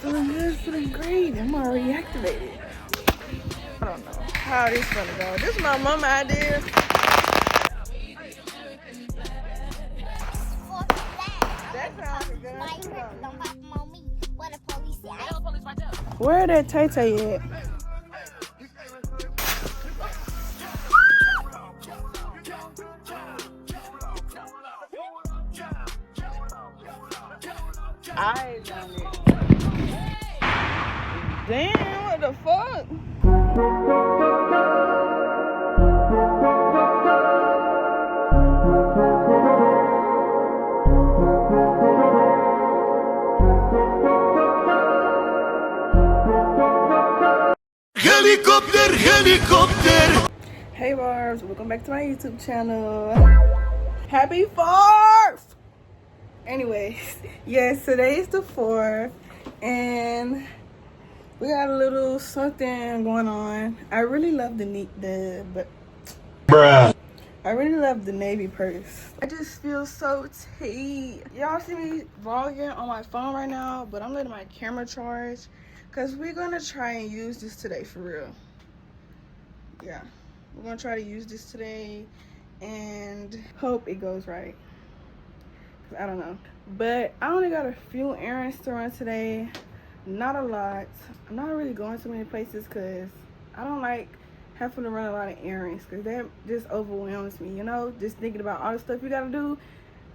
Feeling good, feeling great. I'm already activated. I don't know how this gonna go. This is my mama idea. That sounds like a gun. Where that Tay Tay at? Eyes on it. Damn, what the fuck? Helicopter, helicopter. Hey Barbs, welcome back to my YouTube channel. Happy 4th! Anyways, yes, today's the 4th and we got a little something going on. I really love the navy purse. I just feel so tea. Y'all see me vlogging on my phone right now, but I'm letting my camera charge because we're gonna try and use this today for real. Yeah, we're gonna try to use this today and hope it goes right. I don't know, but I only got a few errands to run today. Not a lot. I'm not really going to many places because I don't like having to run a lot of errands because that just overwhelms me, you know, just thinking about all the stuff you gotta do.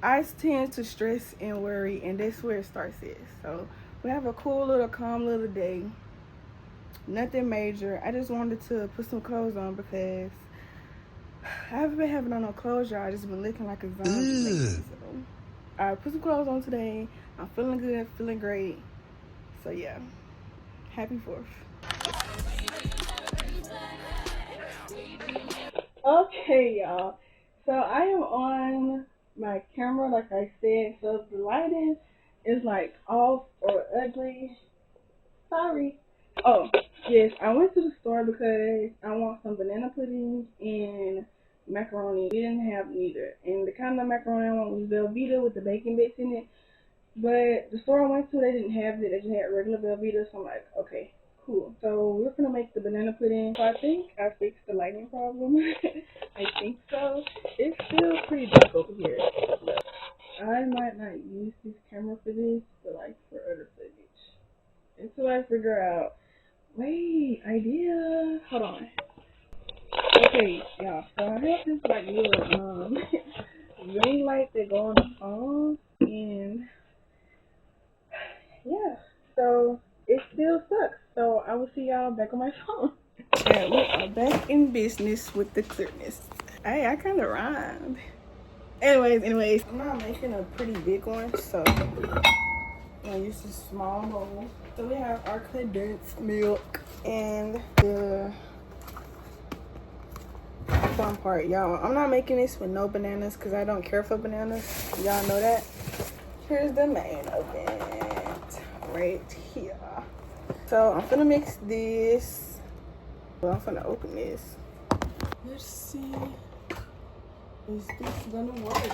I tend to stress and worry, and that's where it starts at. So we have a cool little calm little day, nothing major. I just wanted to put some clothes on because I haven't been having on no clothes, y'all. I just been looking like a zombie lately. So I put some clothes on today. I'm feeling good, feeling great. So yeah, happy 4th. Okay, y'all. So I am on my camera, like I said. So if the lighting is like off or ugly, sorry. Oh, yes, I went to the store because I want some banana pudding and macaroni. We didn't have neither. And the kind of macaroni I want was Velveeta with the bacon bits in it. But the store I went to, they didn't have it. They just had regular Velveeta. So I'm like, okay, cool. So we're gonna make the banana pudding. So I think I fixed the lighting problem. I think so. It's still pretty dark over here. I might not use this camera for this, but like for other footage. Until I figure out. Wait, idea. Hold on. Okay, y'all. So I have this like little ring light that go on the phone, and yeah, so it still sucks. So I will see y'all back on my phone. And we are back in business with the clearness. Hey, I kind of rhymed. Anyways, I'm not making a pretty big one, so I'm gonna use this small bowl. So we have our condensed milk and the fun part, y'all. I'm not making this with no bananas because I don't care for bananas. Y'all know that. Here's the main event right here. So I'm gonna mix this. Well, I'm gonna open this. Let's see. Is this gonna work?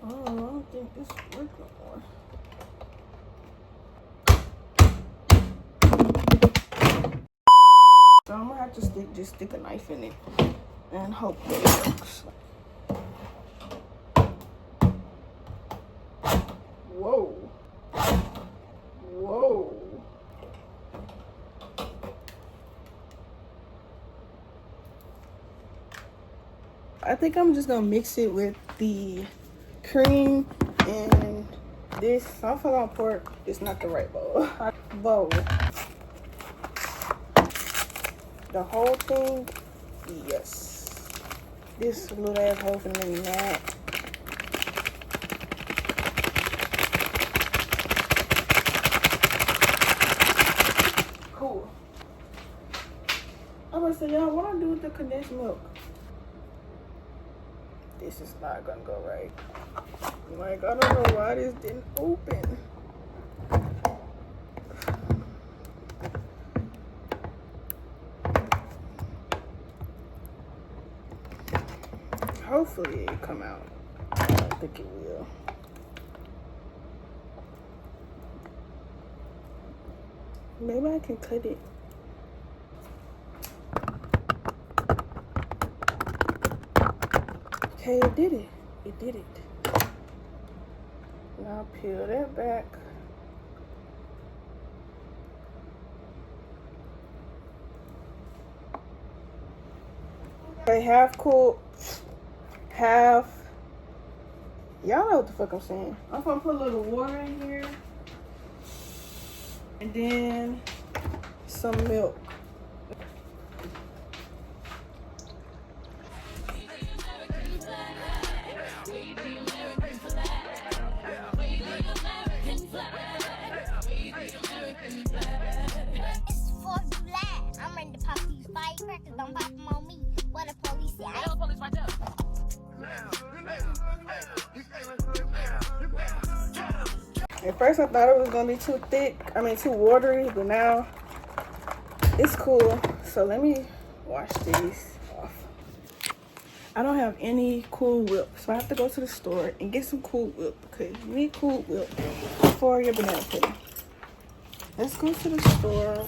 Oh, I don't think this works no more. So I'm gonna have to stick a knife in it and hope that it works. Whoa. Whoa. I think I'm just gonna mix it with the cream and this. So I'm gonna pour. It's not the right bowl. Bowl. The whole thing. Yes. This little ass hole finna make me mad. Cool. I'm gonna say, y'all, what I do with the condensed milk? This is not gonna go right. Like, I don't know why this didn't open. Hopefully it come out. I don't think it will. Maybe I can cut it. Okay, it did it. It did it. Now peel that back. Okay, half cooked, half. Y'all know what the fuck I'm saying. I'm gonna put a little water in here. And then some milk. Don't pop them on me. What the police say? I don't police right there. At first I thought it was gonna be too thick, too watery, but now it's cool. So let me wash these off. I don't have any Cool Whip, so I have to go to the store and get some Cool Whip because you need Cool Whip for your banana pudding. Let's go to the store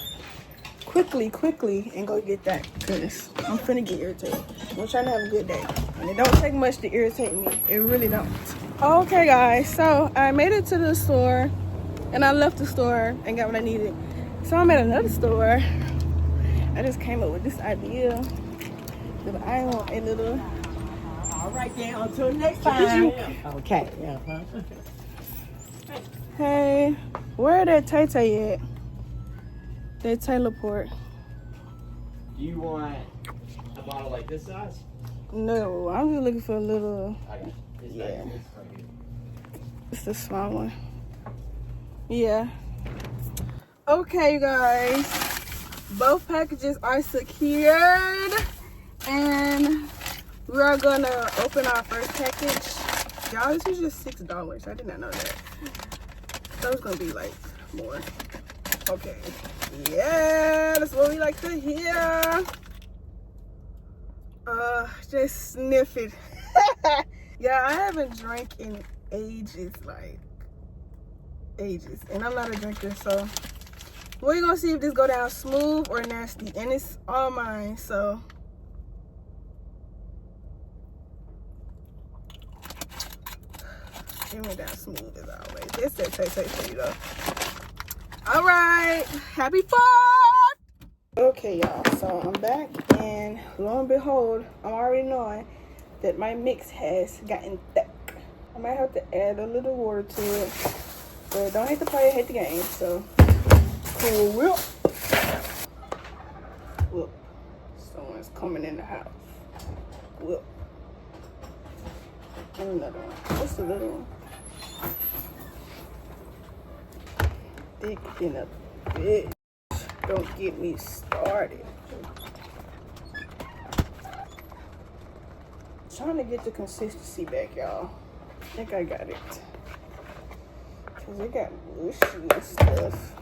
quickly and go get that because I'm finna get irritated. I'm trying to have a good day. And it don't take much to irritate me. It really don't. Okay guys, so I made it to the store and I left the store and got what I needed. So I'm at another store. I just came up with this idea that I want a little. All right then, until next time. Okay. Hey, where that Tay at? That Taylor Port. Do you want a bottle like this size? No, I'm just looking for a little. I got it. Yeah. It's the small one. Yeah. Okay, you guys. Both packages are secured. And we are gonna open our first package. Y'all, this is just $6. I did not know that. So it's gonna be like more. Okay. Yeah, that's what we like to hear. Just sniff it. Yeah, I haven't drank in ages, and I'm not a drinker, so we're gonna see if this go down smooth or nasty, and it's all mine, so it went down smooth as always. It's that taste for you though. All right, happy 4th. Okay, y'all, so I'm back, and lo and behold, I'm already knowing that my mix has gotten thick. I might have to add a little water to it, but don't hate the player, hate the game. So Cool Whip. Whoop. Someone's coming in the house. Whoop. And another one. What's the little one? Thick in a bitch. Don't get me started. Trying to get the consistency back, y'all. I think I got it. Cause it got mushy and stuff.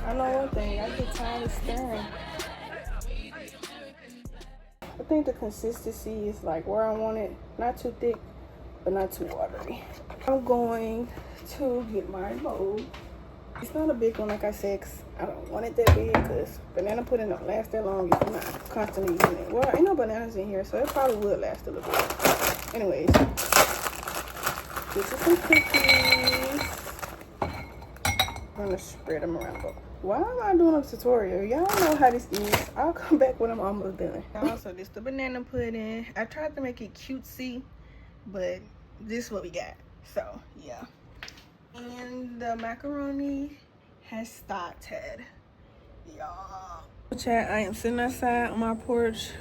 I know one thing, I get tired of stirring. I think the consistency is like where I want it. Not too thick, but not too watery. I'm going to get my bowl. It's not a big one, like I said, 'cause I don't want it that big because banana pudding don't last that long if you're not constantly using it. Well, ain't no bananas in here, so it probably will last a little bit. Anyways, this is some cookies. I'm gonna spread them around. But why am I doing a tutorial? Y'all know how this is. I'll come back when I'm almost done. Also, this is the banana pudding. I tried to make it cutesy, but this is what we got. So yeah. And the macaroni has started, y'all. Chat, I am sitting outside on my porch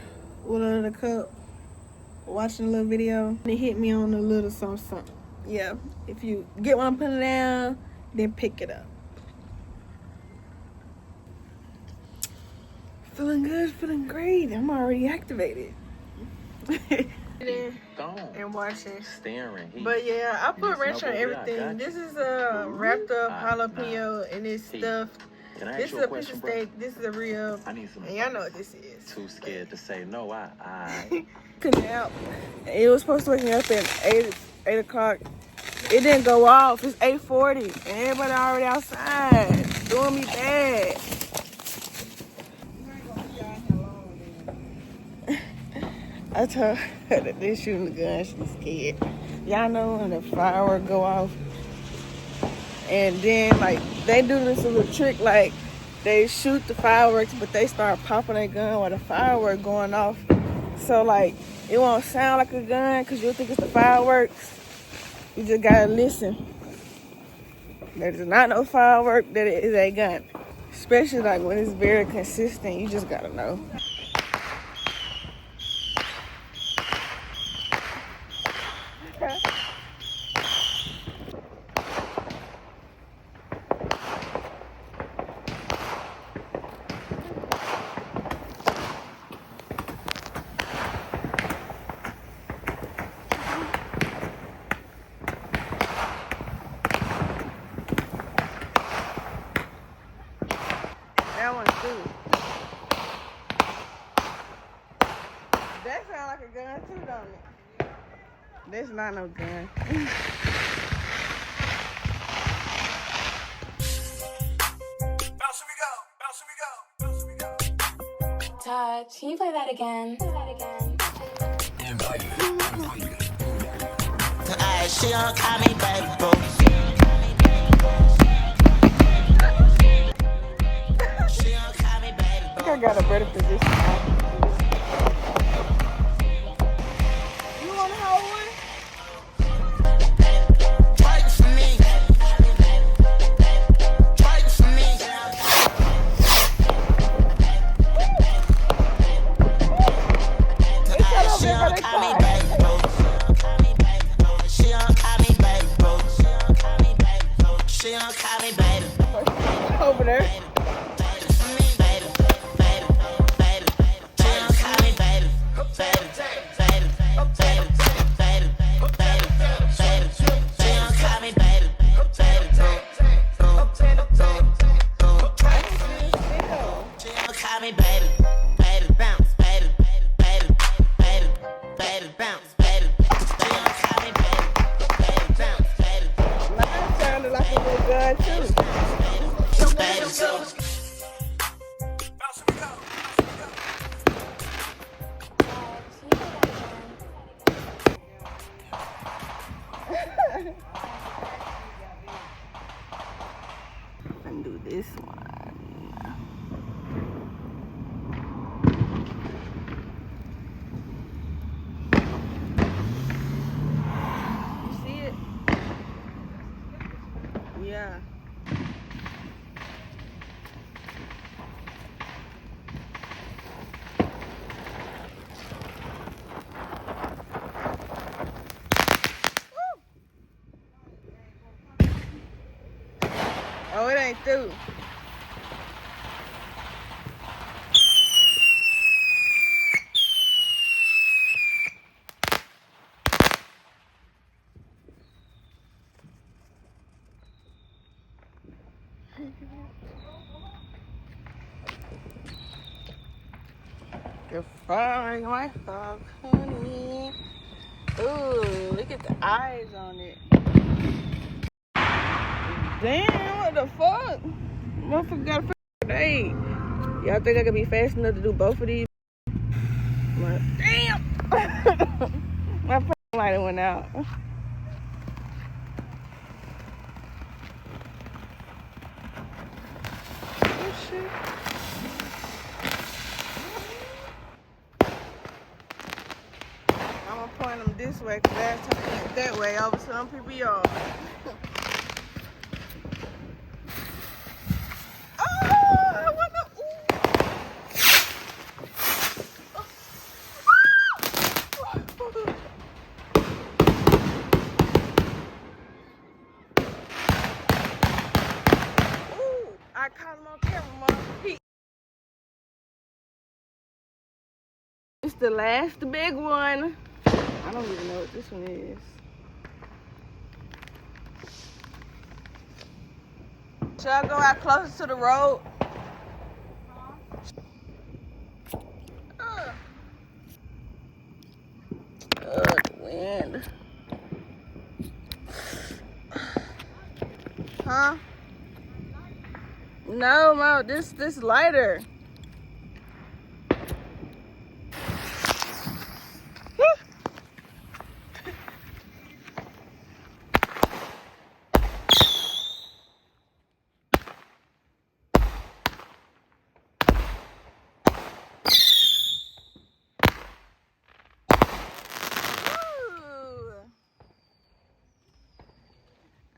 with a little cup, watching a little video. It hit me on a little something. Yeah, if you get what I'm putting down, then pick it up. Feeling good, feeling great. I'm already activated. And watching. Staring. But yeah, I put ranch on everything. This is a wrapped up jalapeno and it's stuffed Can I This ask is you a a picture question, bro? stage. This is a real. I need some And y'all know what this is. Too scared to say no. I Canal. It was supposed to wake me up at 8 o'clock. It didn't go off. It's 8:40, and everybody already outside doing me bad. I told her that they're shooting the gun. She's scared. Y'all know when the firework go off, and then like they do this little trick, like they shoot the fireworks, but they start popping their gun while the firework going off. So like it won't sound like a gun because you'll think it's the fireworks. You just gotta listen. There's not no firework that it is a gun. Especially like when it's very consistent, you just gotta know. That one's too. That sounds like a gun too, don't it? That's not no gun. Todd, can you play that again? She don't call me baby boo. She don't call me baby I boo. think I got a better position. You want to hold one? Fight for me. Fight for me. She don't call me baby boo. She don't call me baby boo. She don't call me baby. Over there. Mine sounded like a little gun too. And do this one. You see it? Yeah. Oh, it ain't through. You're fine, my dog, honey. Ooh, look at the eyes on it. Damn, what the fuck? Motherfucker got a day. Y'all think I could be fast enough to do both of these? Damn! My lighter went out. Oh shit. I'm gonna point them this way, cause last time I went that way, over some people yard. I caught him on camera, Mom. It's the last big one. I don't even know what this one is. Should I go out closer to the road? The wind. Huh? No, Mo, this lighter.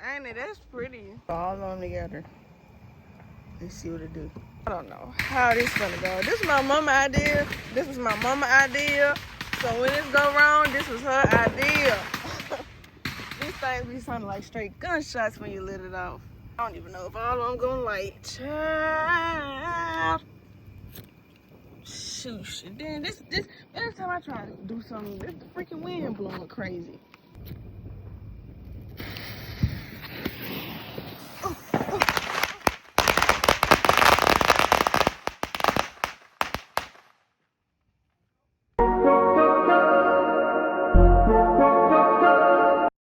Ain't it? That's pretty. All of them together. Let's see what it do. I don't know how this gonna go. This is my mama idea. This is my mama idea. So when this go wrong, this was her idea. These things be sounding like straight gunshots when you lit it off. I don't even know if all of them gonna light. Child. Shoot. And then this every time I try to do something, this the freaking wind blowing crazy.